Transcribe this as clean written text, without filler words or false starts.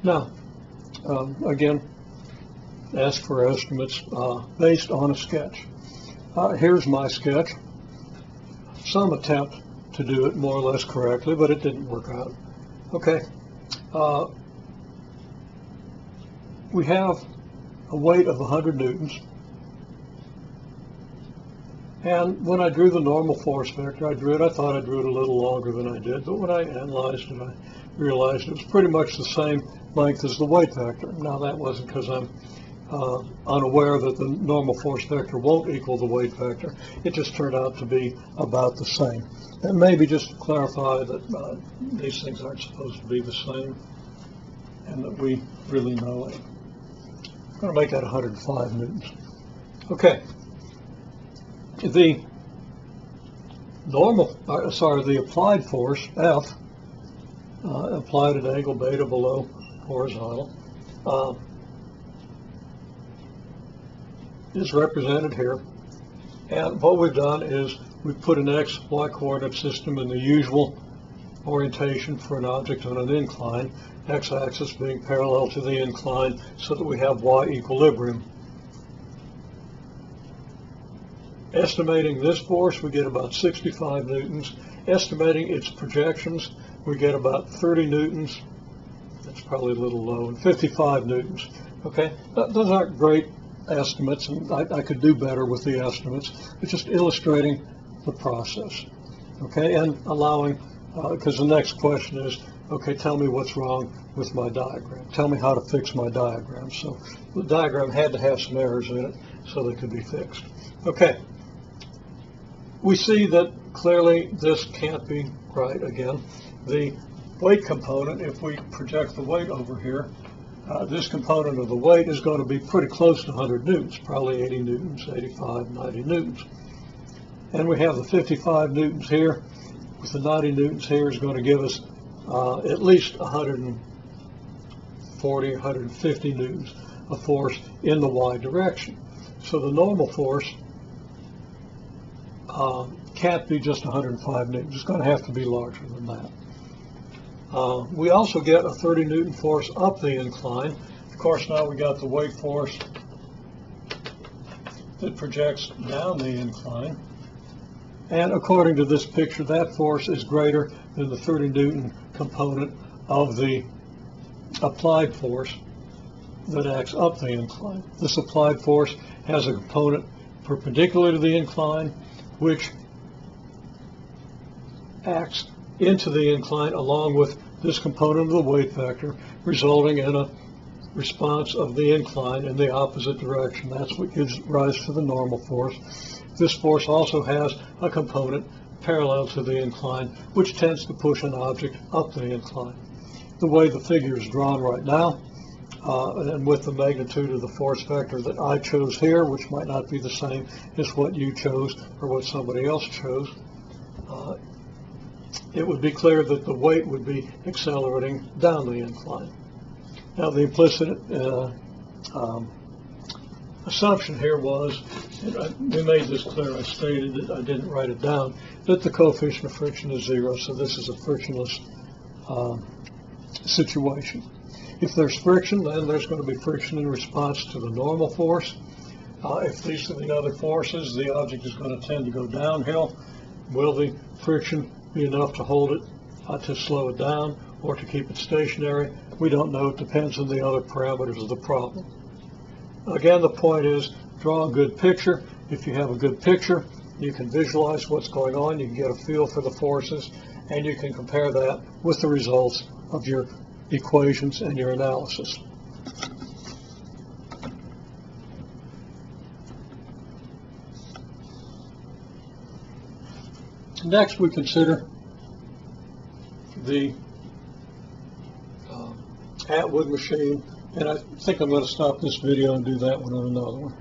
Now, again, ask for estimates based on a sketch. Here's my sketch. Some attempt to do it more or less correctly, but it didn't work out. Okay. We have a weight of 100 newtons. And when I drew the normal force vector, I thought I drew it a little longer than I did, but when I analyzed it, I realized it was pretty much the same length as the weight vector. Now, that wasn't because I'm unaware that the normal force vector won't equal the weight vector. It just turned out to be about the same. And maybe just to clarify that these things aren't supposed to be the same and that we really know it. I'm going to make that 105 newtons. Okay. The applied force, F, applied at angle beta below horizontal, is represented here. And what we've done is we've put an X, Y coordinate system in the usual orientation for an object on an incline, X-axis being parallel to the incline so that we have Y equilibrium. Estimating this force, we get about 65 newtons. Estimating its projections, we get about 30 newtons. That's probably a little low, and 55 newtons. Okay, those aren't great estimates, and I could do better with the estimates. It's just illustrating the process. Okay, and allowing, because the next question is, okay, tell me what's wrong with my diagram. Tell me how to fix my diagram. So the diagram had to have some errors in it so they could be fixed. Okay. We see that clearly this can't be right again. The weight component, if we project the weight over here, this component of the weight is going to be pretty close to 100 newtons, probably 80 newtons, 85, 90 newtons. And we have the 55 newtons here, with the 90 newtons here is going to give us at least 140, 150 newtons of force in the Y direction. So the normal force can't be just 105 newtons. It's going to have to be larger than that. We also get a 30 newton force up the incline. Of course, now we got the weight force that projects down the incline. And according to this picture, that force is greater than the 30 newton component of the applied force that acts up the incline. This applied force has a component perpendicular to the incline, which acts into the incline along with this component of the weight vector, resulting in a response of the incline in the opposite direction. That's what gives rise to the normal force. This force also has a component parallel to the incline, which tends to push an object up the incline. The way the figure is drawn right now, and with the magnitude of the force vector that I chose here, which might not be the same as what you chose or what somebody else chose, it would be clear that the weight would be accelerating down the incline. Now, the implicit assumption here was, and we made this clear, I stated it, I didn't write it down, that the coefficient of friction is 0, so this is a frictionless situation. If there's friction, then there's going to be friction in response to the normal force. If these are the other forces, the object is going to tend to go downhill. Will the friction be enough to hold it, to slow it down, or to keep it stationary? We don't know. It depends on the other parameters of the problem. Again, the point is, draw a good picture. If you have a good picture, you can visualize what's going on, you can get a feel for the forces, and you can compare that with the results of your equations and your analysis. Next, we consider the Atwood machine, and I think I'm going to stop this video and do that one on another one.